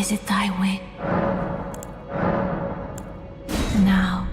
Is it thy way? Now.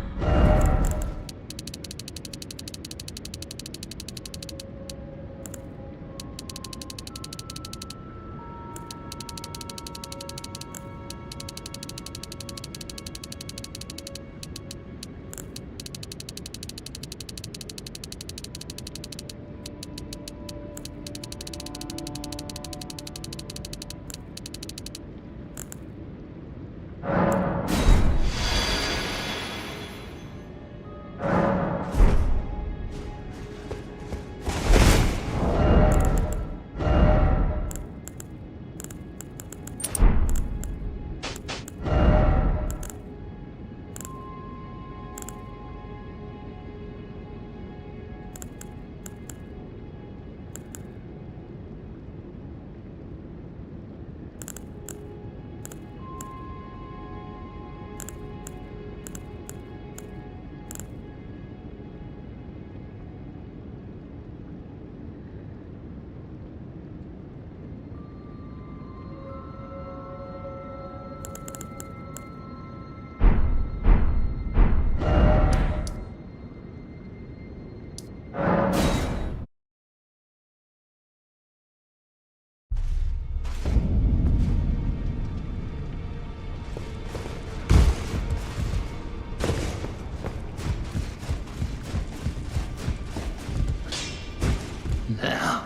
Now.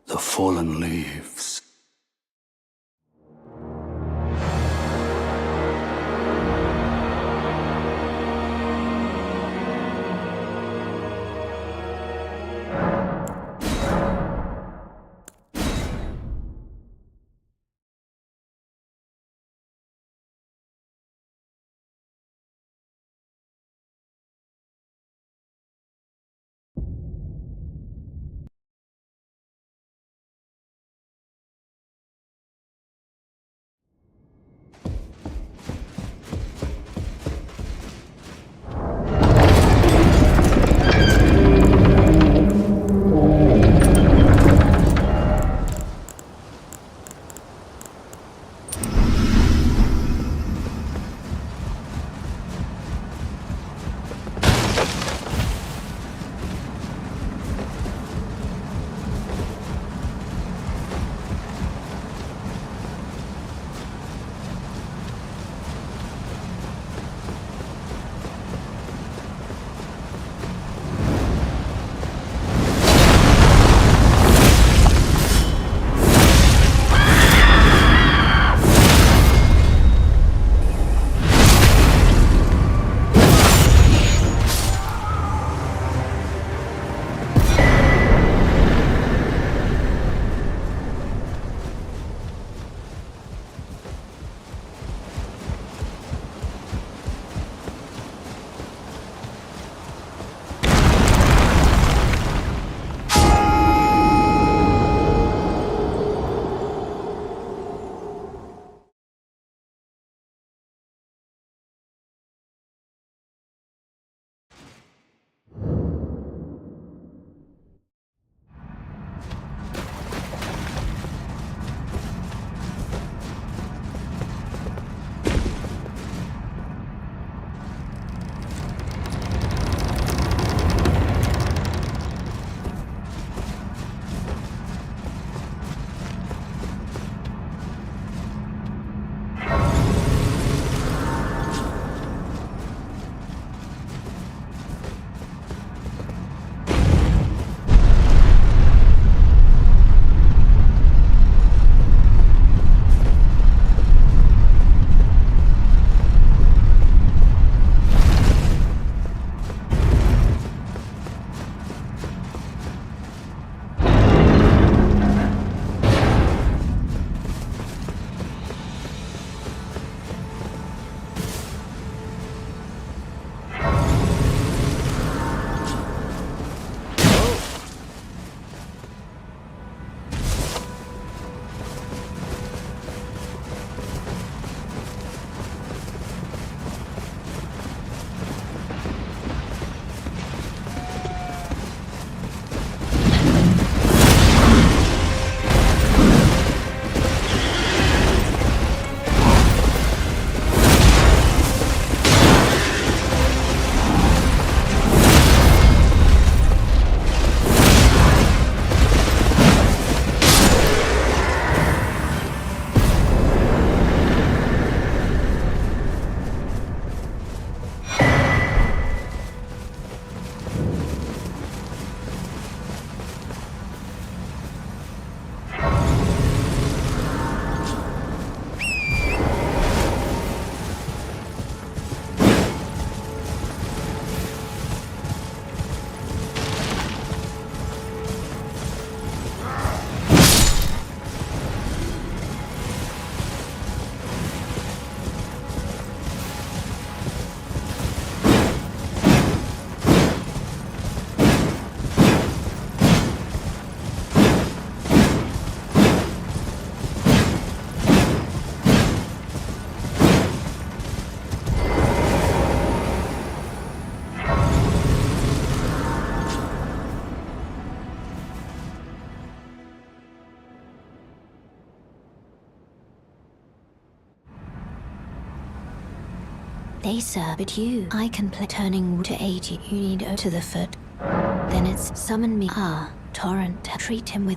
The fallen leaves. They serve but you. I can play turning to aid you. You need to the foot. Then it's summon me. Ah, torrent. Treat him with.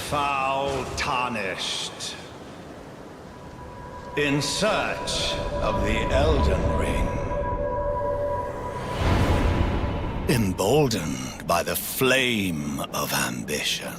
Foul tarnished. In search of the Elden Ring. Emboldened by the flame of ambition.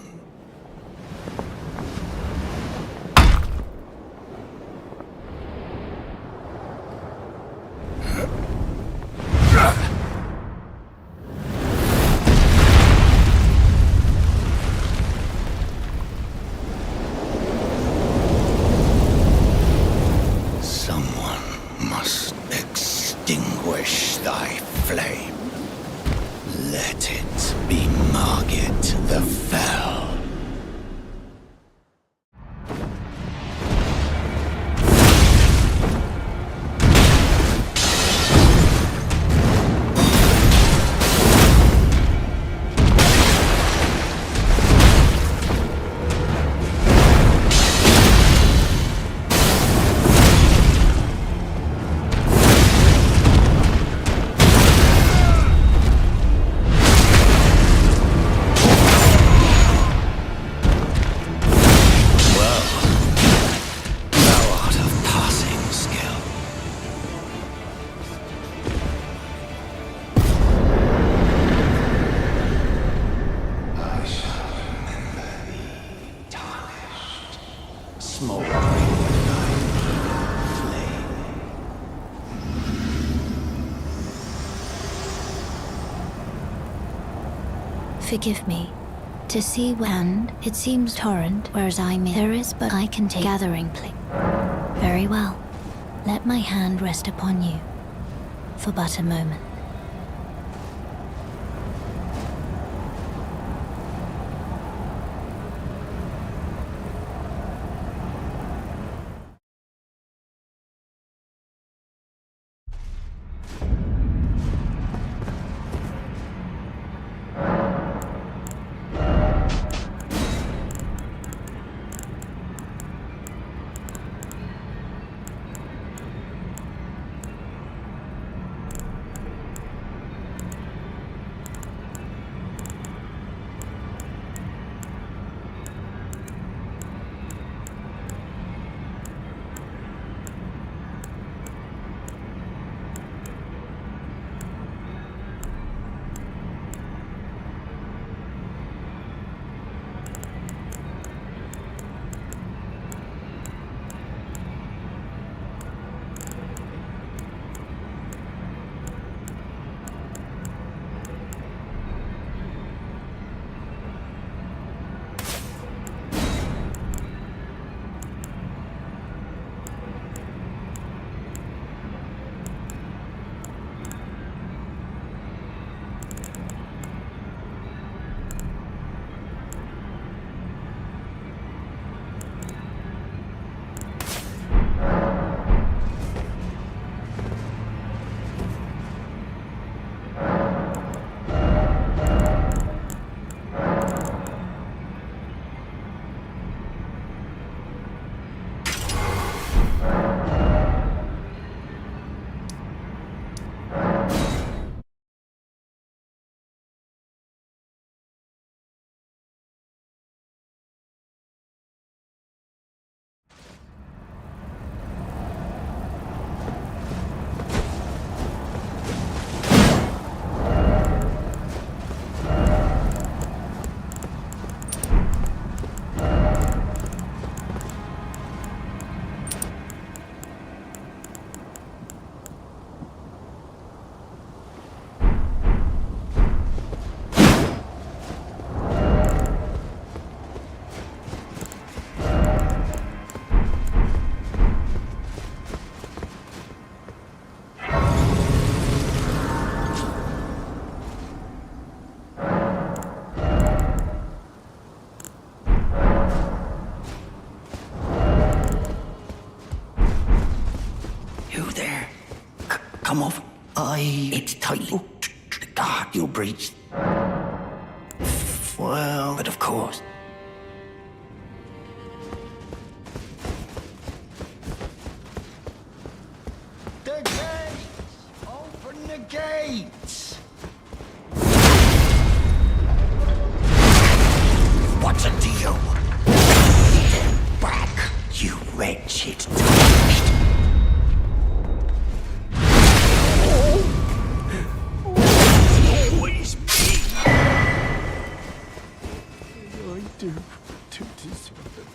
Extinguish thy flame. Let it be Margit the Fell. Forgive me. To see and it seems torrent, whereas there is but I can take gathering play. Very well. Let my hand rest upon you for but a moment. come off. It's tightly. God, you breached. Well, but of course. The gates! Open the gates! What's it to you? Stand back, you wretched toast. Always me. I do to deserve it.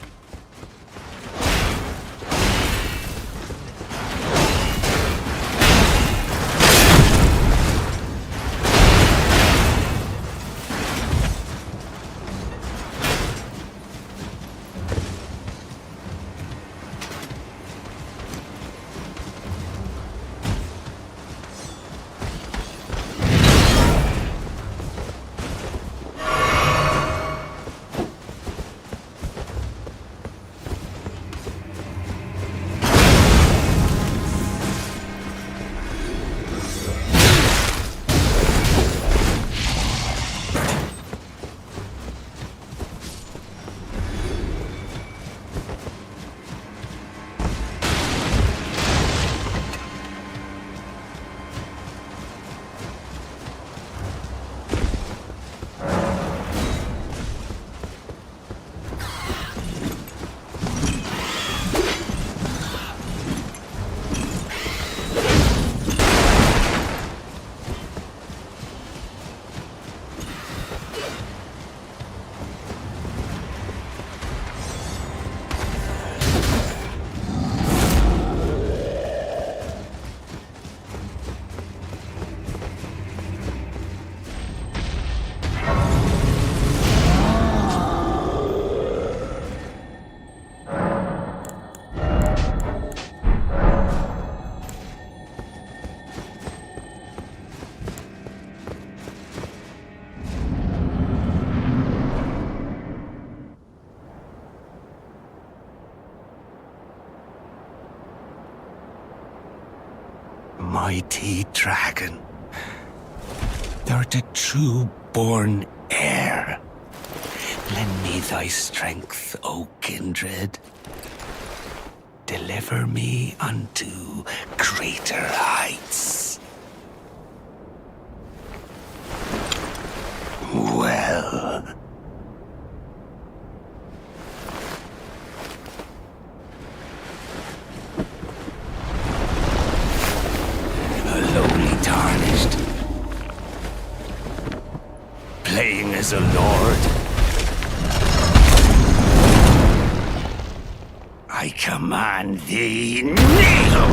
Mighty dragon, thou the true-born heir. Lend me thy strength, O kindred. Deliver me unto greater heights. Well, lowly tarnished, playing as a lord. I command thee, kneel!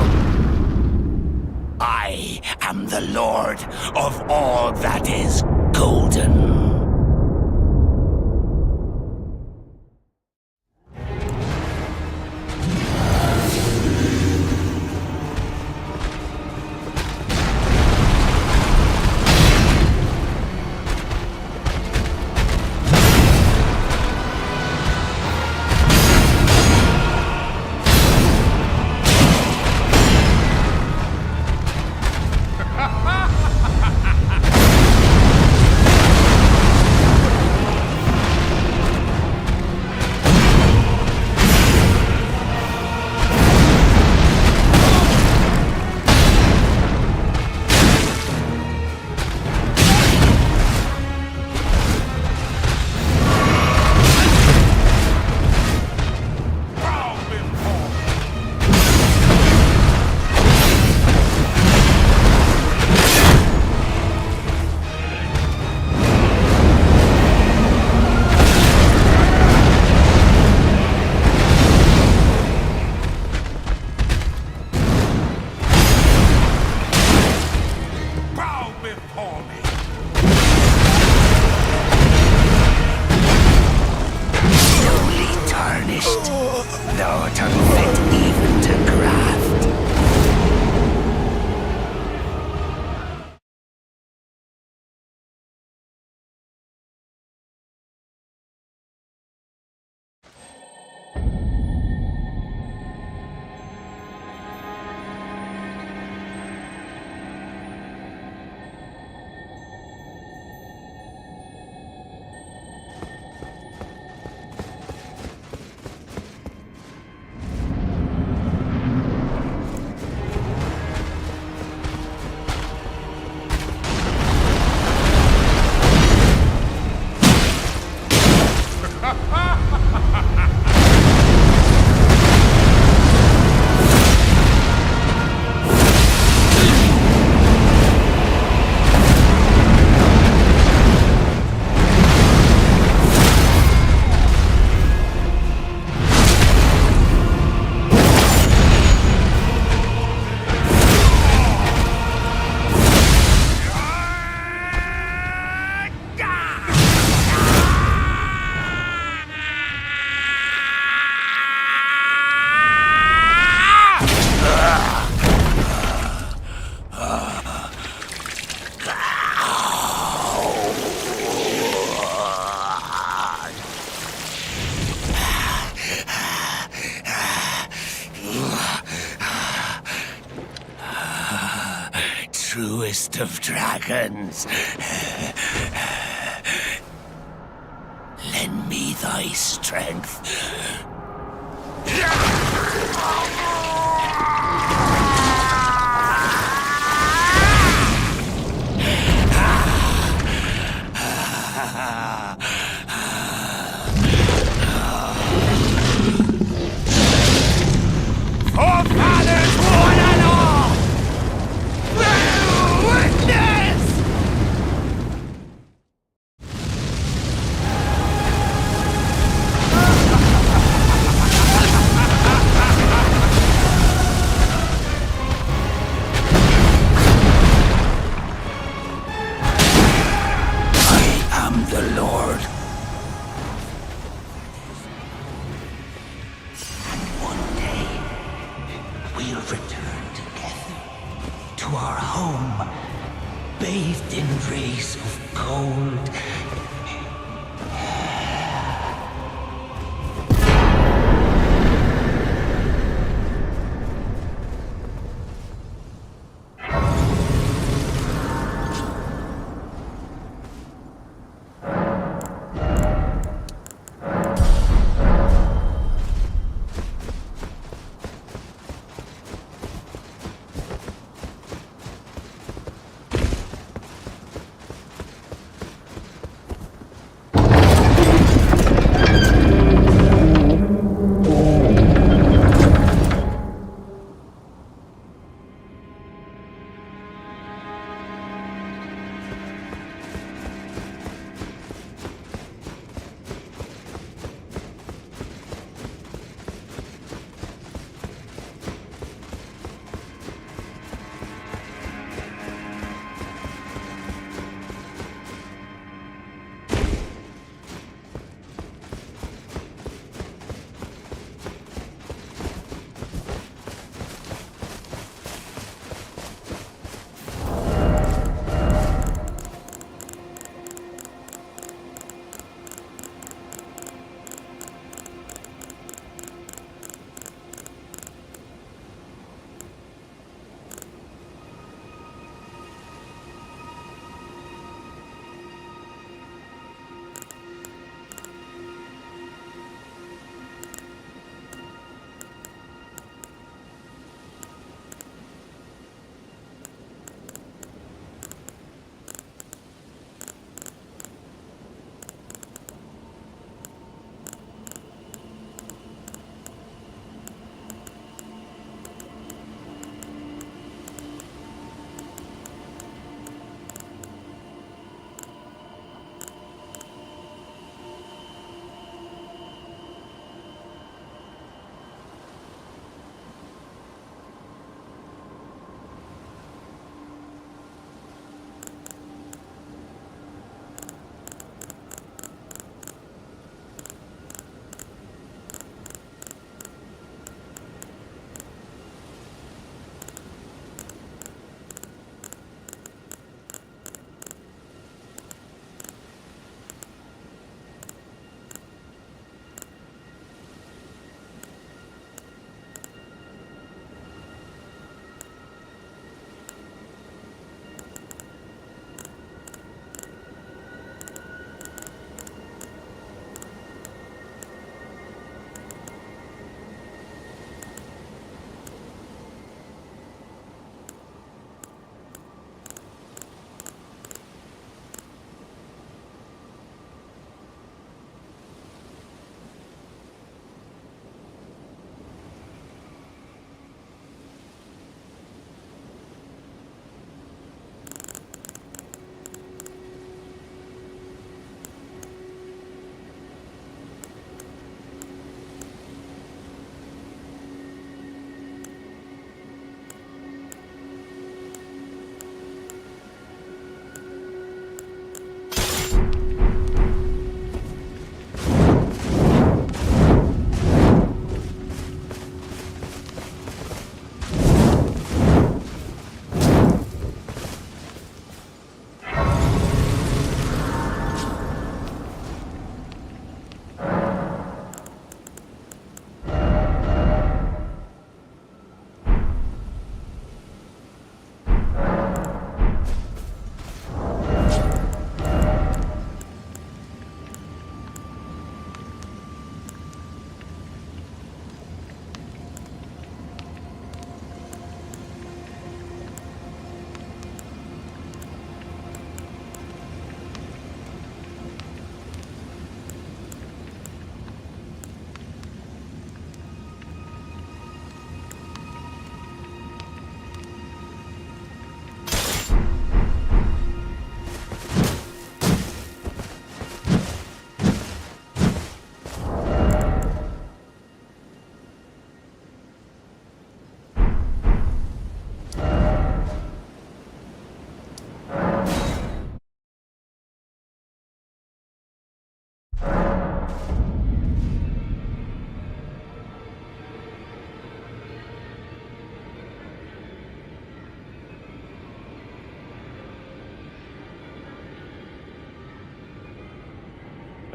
I am the lord of all that is golden. slowest of dragons. Lend me thy strength. Forefathers, one and all! Bear witness! I am the Lord. And one day, we'll return together to our home, bathed in rays of gold.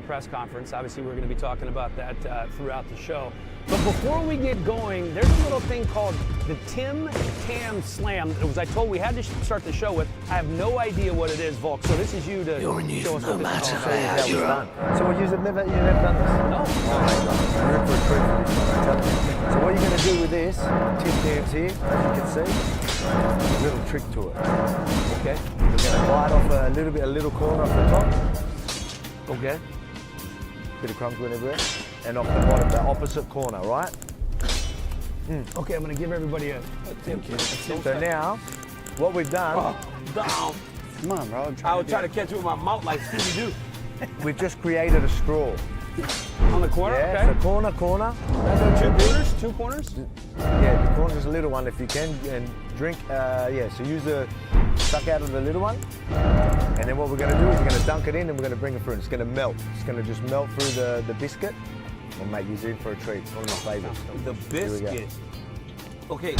press conference. Obviously, we're going to be talking about that throughout the show. But before we get going, there's a little thing called the Tim Tam Slam. As I told, we had to start the show with. I have no idea what it is, Volk. So this is you to You're in show us no what this matter is. how you're done. So what, you've never done this? No. You're in for a treat for this one, I'm telling you. So what you're going to do with this, Tim Tams here, as you can see, a little trick to it. Okay? We're going to bite off a little corner off the top. Okay? Bit of crumbs went everywhere. And off the bottom, the opposite corner, right? Okay, I'm going to give everybody a tip. So now, what we've done, Down. Come on, bro. I would try to catch it with my mouth like Scooby-Doo. we've just created a straw. On the corner, Yeah, okay. so corner. Two corners? Yeah, the corner's a little one if you can, and drink, so use the suck out of the little one. And then what we're gonna do is we're gonna dunk it in and we're gonna bring it through and it's gonna melt. It's gonna just melt through the biscuit. Well, mate, you're in for a treat. One of my favorites. The Here we go. biscuit. Okay,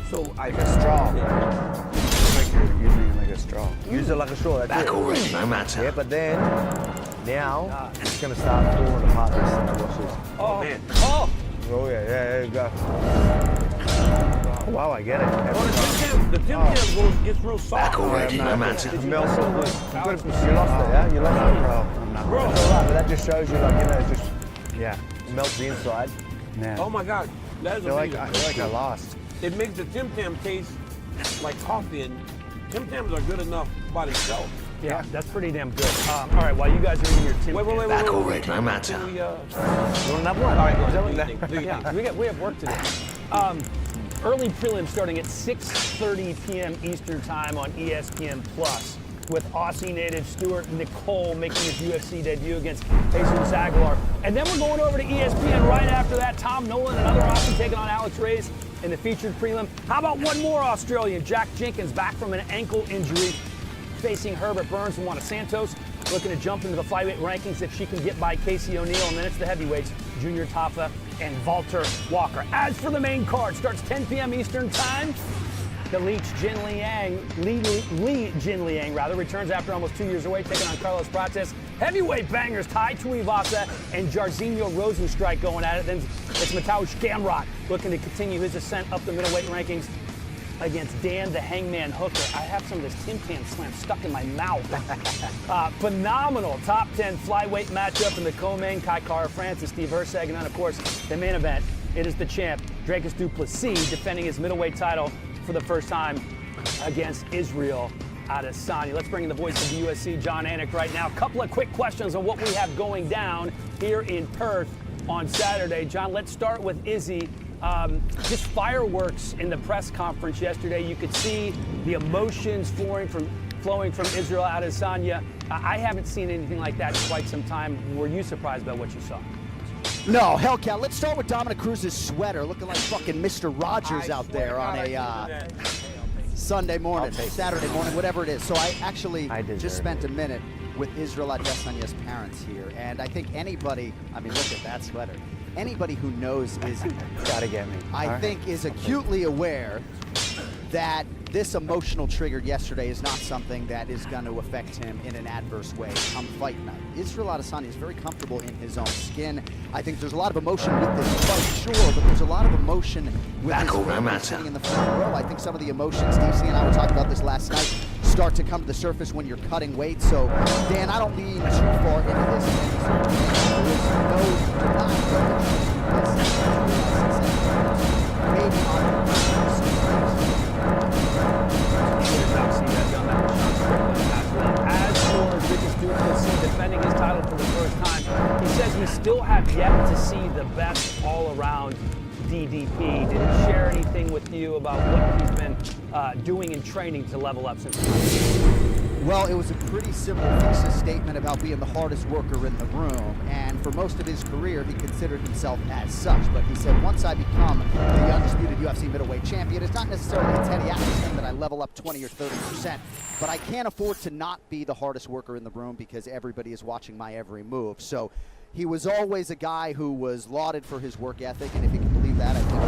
so Like a straw. Like you're using it like a straw. Use it like a straw, that's Back it. already, no matter. Yeah, but then, now, it's gonna start falling apart this. Watch this. Oh, man. Oh! Oh yeah, there you go. Oh, wow, I get it. The Tim Tams gets real soft. Back already, no matter. It smells so good. You lost it, yeah? You lost it, bro. I'm not. Bro. It's all right, but that just shows you, like, you know, it just, yeah, melts the inside. Man. Oh my God, that is I amazing. feel like I lost. It makes the Tim Tam taste like coffee, and Tim Tams are good enough by themselves. Yeah, that's pretty damn good. All right, while you guys are eating your Tim Tams. Back already, no matter. Can we, You want another one? all right, go Is that ahead. what Do that- you think? Do you think? We have work to do. Early prelims starting at 6:30 p.m. Eastern Time on ESPN Plus, with Aussie native Stuart Nicole making his UFC debut against Jesus Aguilar. And then we're going over to ESPN right after that. Tom Nolan, another Aussie, taking on Alex Reyes in the featured prelim. How about one more Australian? Jack Jenkins back from an ankle injury, facing Herbert Burns and Juan Santos, looking to jump into the flyweight rankings if she can get by Casey O'Neill. And then it's the heavyweights, Junior Tafa and Walter Walker. As for the main card, starts 10 p.m. Eastern Time. The Leech Li Jinliang returns after almost 2 years away, taking on Carlos Prates. Heavyweight bangers, Tai Tuivasa and Jairzinho Rosenstrike going at it. Then it's Mateusz Gamrot looking to continue his ascent up the middleweight rankings against Dan the Hangman Hooker. I have some of this Tim Tam Slam stuck in my mouth. Phenomenal top 10 flyweight matchup in the co-main. Kai Kara France and Steve Herseg. And then, of course, the main event. It is the champ, Dricus du Plessis, defending his middleweight title for the first time against Israel Adesanya. Let's bring in the voice of the USC, John Anik, right now. A couple of quick questions on what we have going down here in Perth on Saturday. John, let's start with Izzy. Just fireworks in the press conference yesterday. You could see the emotions flowing from Israel Adesanya. I haven't seen anything like that in quite some time. Were you surprised by what you saw? No, Hellcat. Let's start with Dominic Cruz's sweater, looking like fucking Mr. Rogers out there on a Sunday morning, Saturday morning, whatever it is. So I actually just spent a minute with Israel Adesanya's parents here, and I think anybody, I mean, look at that sweater. Anybody who knows Izzy, Gotta get me. I think is acutely aware that this emotional trigger yesterday is not something that is going to affect him in an adverse way come fight night. Israel Adesanya is very comfortable in his own skin. I think there's a lot of emotion with this fight, sure, but there's a lot of emotion with his family sitting in the front row. I think some of the emotions, DC and I were talking about this last night, start to come to the surface when you're cutting weight. So, Dan, I don't lean too far into this. There is no denying maybe on As for Dricus du Plessis defending his title for the first time, he says we still have yet to see the best all-around DDP. Did he share anything with you about what he's been doing in training to level up since? Well, it was a pretty simple thesis statement about being the hardest worker in the room, and for most of his career, he considered himself as such. But he said, once I become the undisputed UFC middleweight champion, it's not necessarily a Teddy Atlas thing that I level up 20 or 30%, but I can't afford to not be the hardest worker in the room because everybody is watching my every move. So he was always a guy who was lauded for his work ethic, and if you can believe that, I think,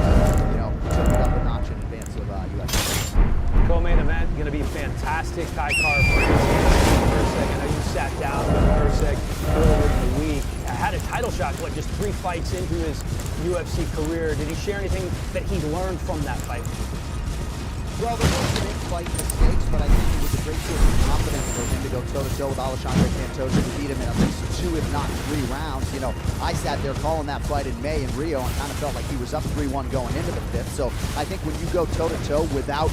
took it up a notch in advance of UFC. Co-main event going to be fantastic. Kai Kara France for a second. I know you sat down with Herseg earlier in the week. had a title shot, just 3 fights into his UFC career. Did he share anything that he learned from that fight? Well, there were some in-fight mistakes, but I think it was a great deal of confidence for him to go toe-to-toe with Alexandre Pantoja to beat him in at least 2, if not 3 rounds. You know, I sat there calling that fight in May in Rio and kind of felt like he was up 3-1 going into the 5th. So I think when you go toe-to-toe without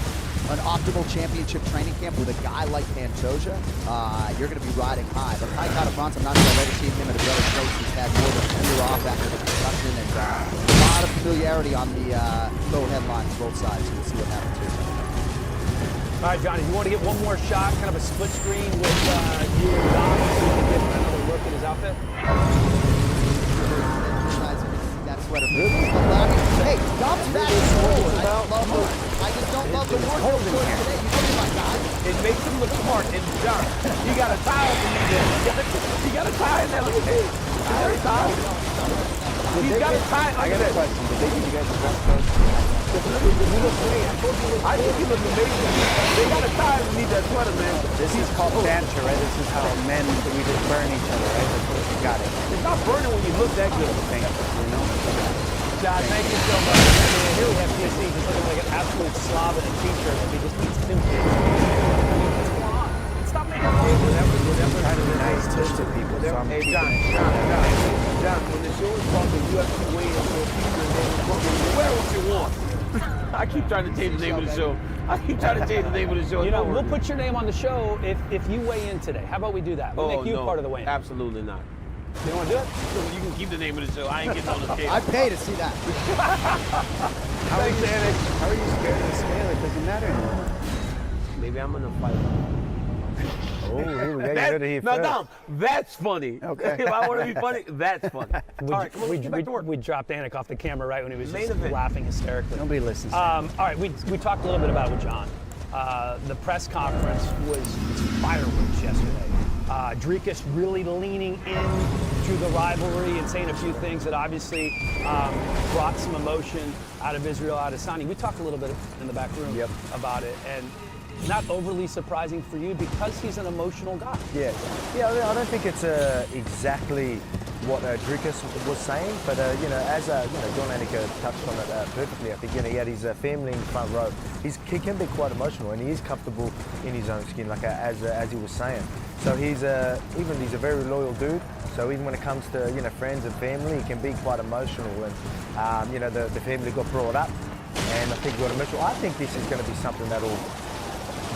an optimal championship training camp with a guy like Pantoja, you're going to be riding high. But Kai Kara-France, I'm not sure I've ever seen him at a better place. He's had more than a year off after the concussion, and a lot of familiarity on the low headlines, both sides. So we'll see what happens here. All right, Johnny, you want to get one more shot, kind of a split screen with you and Dom, so you can get another look at his outfit? That sweater. Hey, Dom's back in school. I just don't love the wardrobe choice today. You know my guy. It makes him look smart and dark. You got a tie on the knee there. You got a tie in there. Look at this. Is there a tie? He's got a tie. I got a question. Did they give you guys a dress code? You look great. I think you look amazing. They got a tie underneath that sweater, man. This is called banter, right? This is how men, we just burn each other, right? That's what you got it. It's not burning when you look that good. Thank you. You know? John, thank you so much. I mean, here we have TSC just looking like an absolute slob in a t-shirt that he just eats 2 kids. I mean, what's going on? Stop making fun of Whatever. Try to be nice to people. So I'm Hey, John, when the show is called the UFC Weigh-In for Future, and then you wear what you want. I keep trying to change the name of the show. You know, we'll put your name on the show if you weigh in today. How about we do that? We'll make you part of the weigh-in. Absolutely not. You want to do it? You can keep the name of the show. I ain't getting on the table. I pay to see that. Thanks, Eric. How are you scared of the scale? It doesn't matter anymore. Maybe I'm gonna fight. Oh, here we go. You heard it here No, first. Dom, that's funny. Okay. If I want to be funny, that's funny. All right, come on, let's get back to work. We dropped Anik off the camera right when he was Main just event. laughing hysterically. Nobody listens. All right, we talked a little bit about it with John. The press conference was fireworks yesterday. Dricus really leaning into the rivalry and saying a few things that obviously brought some emotion out of Israel Adesanya. We talked a little bit in the back room about it, and not overly surprising for you because he's an emotional guy. Yeah, I don't think it's exactly what Dricus was saying, but you know, as John Anika touched on it perfectly. I think he had his family in the front row. He can be quite emotional, and he is comfortable in his own skin, like as he was saying. So he's a very loyal dude. So even when it comes to friends and family, he can be quite emotional. And the family got brought up, and I think got emotional. I think this is going to be something that'll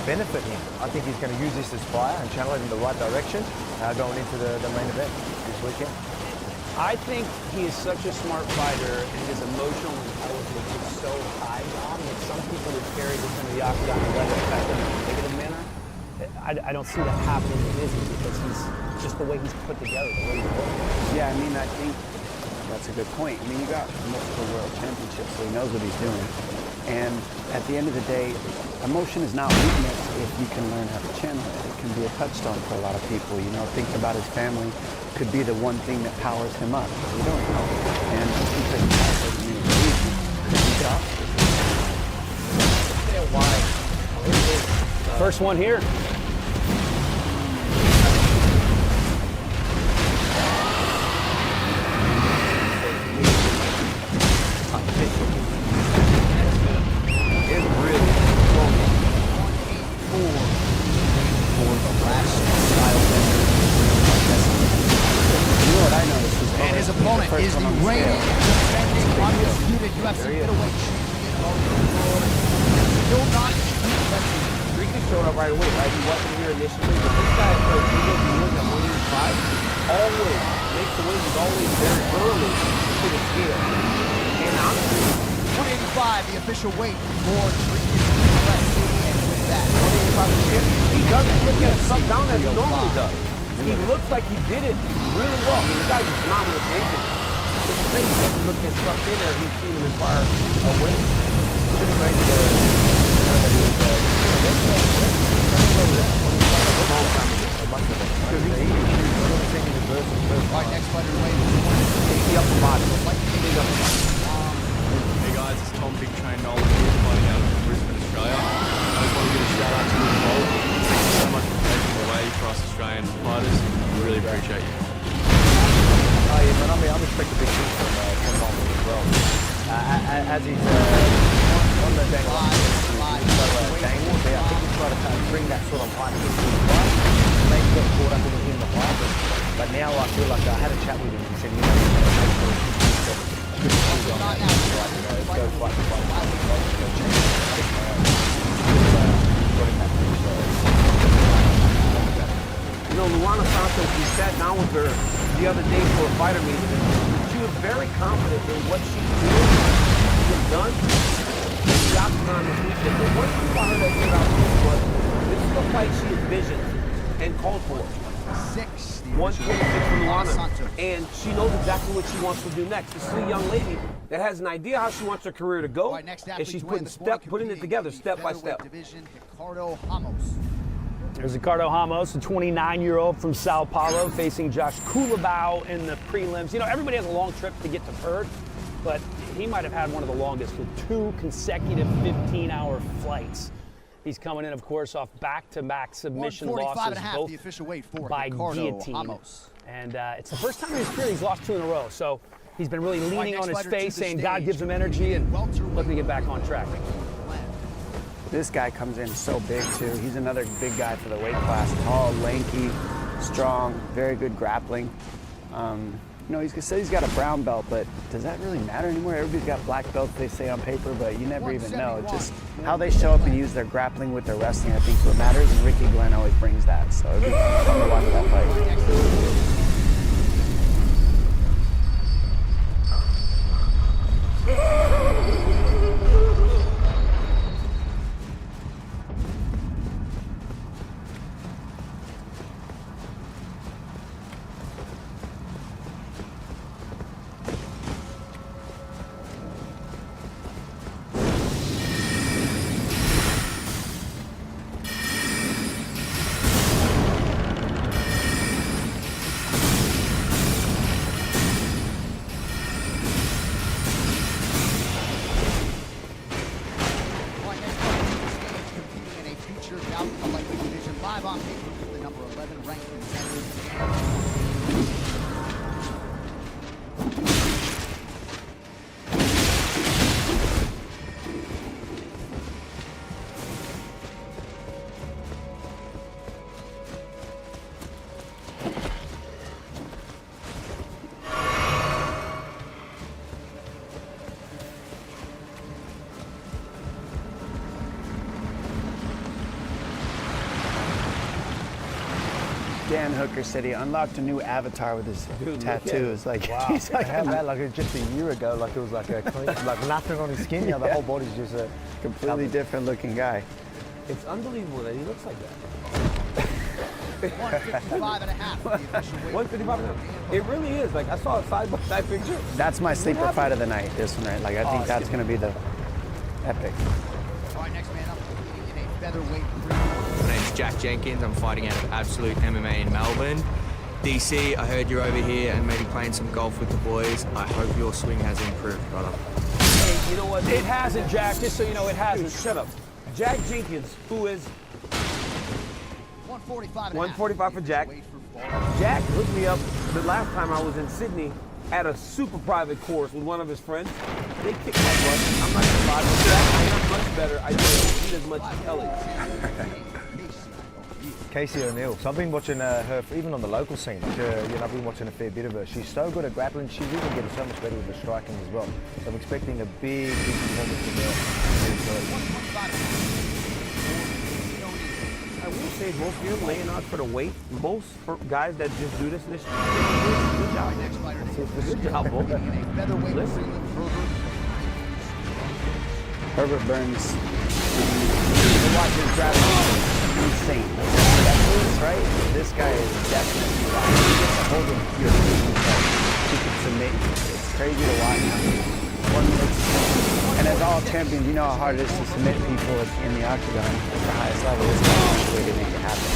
benefit him. I think he's going to use this as fire and channel it in the right direction going into the main event this weekend. I think he is such a smart fighter, and his emotional intelligence is so high, Dom, that some people would carry this into the octagon and let it affect them in a negative manner. I don't see that happening with Izzy because he's just the way he's put together, the way he's working. Yeah, I mean, I think that's a good point. I mean, you got multiple world championships, so he knows what he's doing. And at the end of the day, emotion is not weakness if you can learn how to channel it. It can be a touchstone for a lot of people. You know, thinking about his family could be the one thing that powers him up. You don't know. And I think that doesn't mean it's easy. First one here. And his opponent is the reigning defending undisputed UFC middleweight champion. Still not Dricus showed up right away, right? He wasn't here initially, but this guy plays at 185. Always makes the wins. He's always very early to the scale. And honestly, 185, the official weight for Dricus UFC, and with that, 185 he doesn't look at stuff down as he normally does. He looks like he did it really well. I mean, the guy's phenomenal patient. His face doesn't look as stuck in there. He's seen him inspire a win. right next fighter weight. He up the body. Hey guys, it's Tom Big Train Nolan here, fighting out of Brisbane, Australia. I just want to give a shout out to you both. Thank you so much for paving the way for us Australian fighters. We really appreciate you. Oh yeah, has his on the dangle. Dangle there. I think he's trying to bring that sort of height into his fight. Maybe got caught up in the height, but now I feel like I had a chat with him and said, you know, go fight. You know, Luana Santos, we sat down with her the other day for a fighter meeting, and she was very confident in what she has done in the octagon this weekend. But one thing about her that stood out to me was this is a fight she envisioned and called for. 126 for Luana, and she knows exactly what she wants to do next. This is a young lady that has an idea how she wants her career to go, and she's putting it together step by step. There's Ricardo Ramos, a 29-year-old from Sao Paulo, facing Josh Culibao in the prelims. You know, everybody has a long trip to get to Perth, but he might have had one of the longest with 2 consecutive 15-hour flights. He's coming in, of course, off back-to-back submission losses, both the official weight for by guillotine. And it's the first time in his career he's lost 2 in a row. So he's been really leaning on his face, saying God gives him energy and looking to get back on track. This guy comes in so big, too. He's another big guy for the weight class. Tall, lanky, strong, very good grappling. You know, he said he's got a brown belt, but does that really matter anymore? Everybody's got black belts, they say on paper, but you never even know. Just how they show up and use their grappling with their wrestling, I think, is what matters, and Ricky Glenn always brings that. So it'd be fun to watch that fight. Dan Hooker said he unlocked a new avatar with his tattoos. Like, wow. He's like, I had that like just a year ago. Like it was like a clean, like nothing on his skin. Now the whole body's just a completely different looking guy. It's unbelievable that he looks like that. 155 and a half. 155 and a half. It really is. Like, I saw a side-by-side picture. That's my sleeper fight of the night, this one, right? Like, I think that's going to be the epic. All right, next man up in a featherweight. My name's Jack Jenkins. I'm fighting out of Absolute MMA in Melbourne. DC, I heard you're over here and maybe playing some golf with the boys. I hope your swing has improved, brother. Hey, you know what? It hasn't, Jack. Just so you know, it hasn't. Dude, shut up. Jack Jenkins, who is 145 for Jack. Jack hooked me up the last time I was in Sydney at a super private course with one of his friends. They kicked my butt. I'm not gonna lie, but Jack, I am much better. I don't eat as much as Kelly. Casey O'Neill. So I've been watching her, even on the local scene. Like, you know, I've been watching a fair bit of her. She's so good at grappling. She's even getting so much better with the striking as well. So I'm expecting a big performance from her. I will say, both of you laying out for the weight. Most guys that just do this, good job. Good job, both. Listen. Herbert Burns. Watch his grappling. Insane. That's right. This guy is definitely right. He gets a hold of your feet. He can submit. It's crazy to watch. And as all champions, you know how hard it is to submit people in the octagon at the highest level. This guy is the way to make it happen.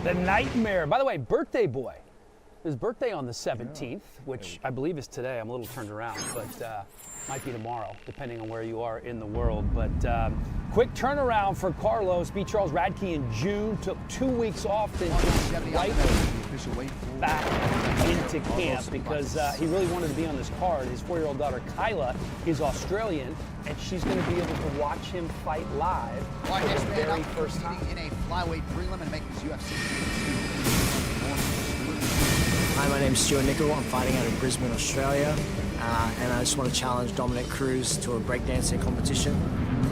The Nightmare. By the way, birthday boy. His birthday on the 17th, which I believe is today. I'm a little turned around, but might be tomorrow, depending on where you are in the world. But quick turnaround for Carlos. Beat Charles Radke in June. Took 2 weeks off, then jumped right back into camp because he really wanted to be on this card. His 4-year-old daughter, Kyla, is Australian, and she's going to be able to watch him fight live for the very first time. In a flyweight prelim and making his UFC. Hi, my name's Stuart Nickel. I'm fighting out of Brisbane, Australia, and I just want to challenge Dominic Cruz to a breakdancing competition.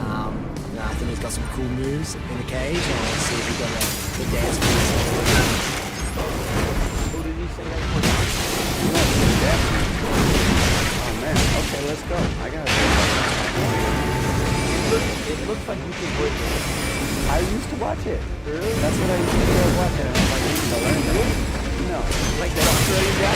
I think he's got some cool moves in the cage, and I want to see if he's got the dance moves. Who did he say that Oh man, okay, let's go. I got it looks like you can break it. I used to watch it. Really? That's what I used to do. I was watching it. I was like, I need to learn that. No. Like that Australian guy?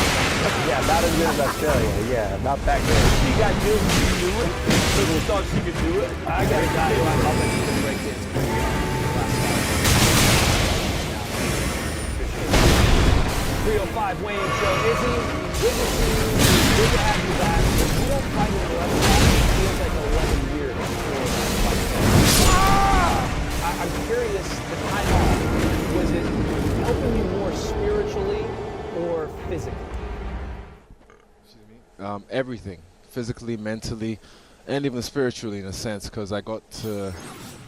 Yeah, not as good as Australia. Yeah, not that good. She got good. She could do it. People thought she could do it. I got a guy who I bet you can break dance. 305 Wayne Show. Izzy, good to see you. Good to have you back. We don't fight in 11 years. It feels like 11 years before that fight. I'm curious, the time off, was it helping you more spiritually or physically? Everything, physically, mentally, and even spiritually in a sense, because I got to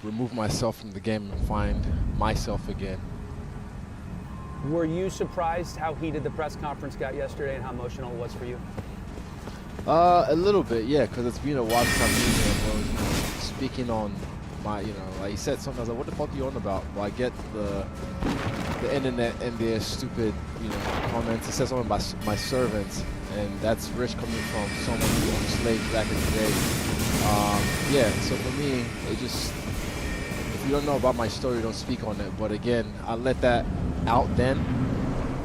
remove myself from the game and find myself again. Were you surprised how heated the press conference got yesterday and how emotional it was for you? A little bit, yeah, because it's been a while since I've been here. I was speaking on my, like he said something, I was like, what the fuck are you on about? Well, I get the internet and their stupid, comments. It says something about my servants, and that's rich coming from someone who owned slaves back in the day. Yeah, so for me, it just, if you don't know about my story, don't speak on it. But again, I let that out then.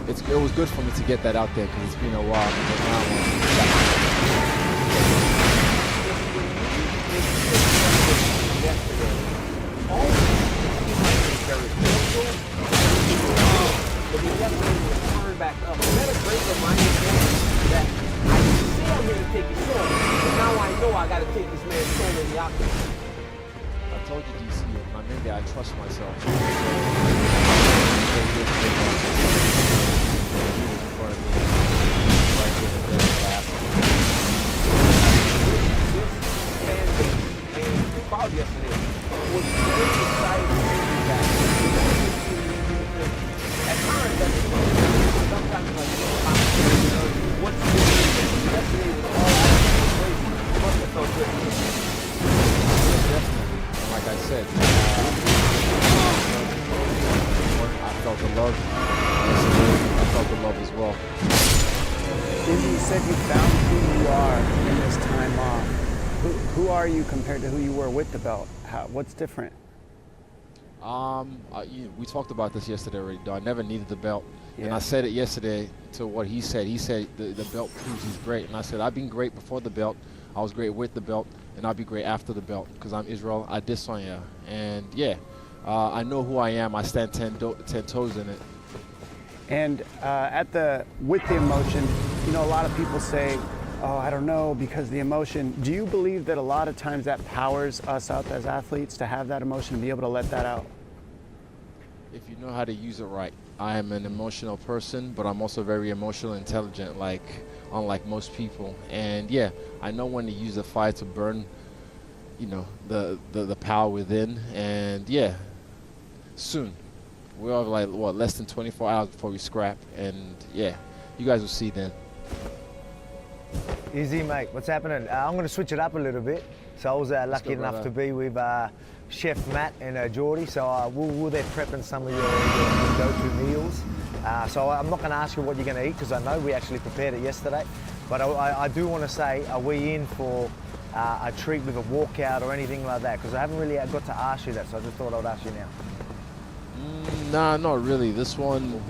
It was good for me to get that out there because it's been a while. But he definitely turned back up. Is that a great reminder that I say I'm here to take his soul, but now I know I got to take this man's soul in the octagon. I told you, DC, my main guy, I trust myself. And the crowd yesterday was very excited to see that. At times, sometimes like, what's the yesterday was all crazy. It must have felt good. Definitely. And like I said, I felt the love. I felt the love as well. Izzy, you said you found who you are in this time off. Who are you compared to who you were with the belt? What's different? We talked about this yesterday already, though. I never needed the belt. Yeah. And I said it yesterday to what he said. He said the belt proves he's great. And I said, I've been great before the belt. I was great with the belt. And I'll be great after the belt because I'm Israel. I did Sonya. And yeah, I know who I am. I stand 10 toes in it. And with the emotion, a lot of people say, oh, I don't know, because the emotion. Do you believe that a lot of times that powers us up as athletes to have that emotion and be able to let that out? If you know how to use it right. I am an emotional person, but I'm also very emotional intelligent, unlike most people. And yeah, I know when to use the fire to burn, the power within. And yeah, soon. We're less than 24 hours before we scrap. And yeah, you guys will see then. Easy, mate. What's happening? I'm going to switch it up a little bit. So I was lucky enough to be with Chef Matt and Geordie. So we're there prepping some of your go-to meals. So I'm not going to ask you what you're going to eat because I know we actually prepared it yesterday. But I do want to say, are we in for a treat with a walkout or anything like that? Because I haven't really got to ask you that, so I just thought I would ask you now. Nah, not really. This one,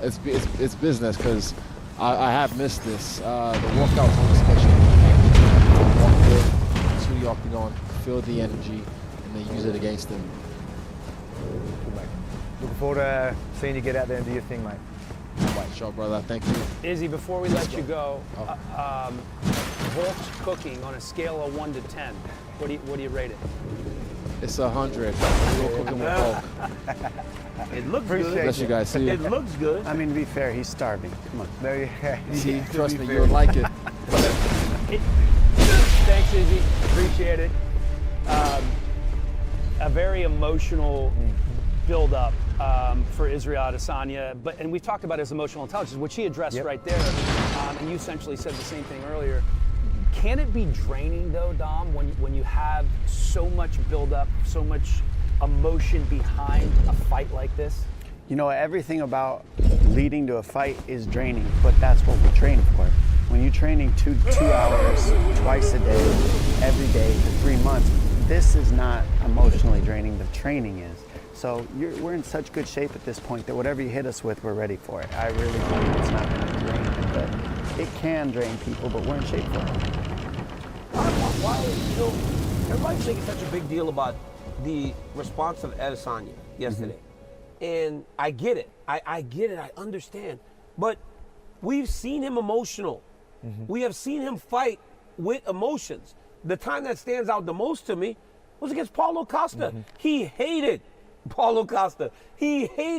it's business because I have missed this. The walkout was always special. Walk there to the octagon, feel the energy, and then use it against them. Good, mate. Looking forward to seeing you get out there and do your thing, mate. White shot, brother. Thank you. Izzy, before we let you go, Volk's cooking on a scale of 1 to 10. What do you rate it? It's 100. We're cooking with Volk. It looks Appreciate good. Bless you guys. See you. It looks good. I mean, to be fair, he's starving. Come on. There you go. See, trust me, you'll like it. Thanks, Izzy. Appreciate it. A very emotional build-up for Israel Adesanya, and we've talked about his emotional intelligence, which he addressed right there, and you essentially said the same thing earlier. Can it be draining, though, Dom, when you have so much build-up, so much emotion behind a fight like this? You know, everything about leading to a fight is draining, but that's what we train for. When you're training two hours twice a day, every day for 3 months, this is not emotionally draining. The training is. So we're in such good shape at this point that whatever you hit us with, we're ready for it. I really believe it's not going to drain, but it can drain people, but we're in shape for it. Why, everybody's making such a big deal about the response of Adesanya yesterday. And I get it. I get it. I understand. But we've seen him emotional. We have seen him fight with emotions. The time that stands out the most to me was against Paulo Costa. He hated Paulo Costa. He hated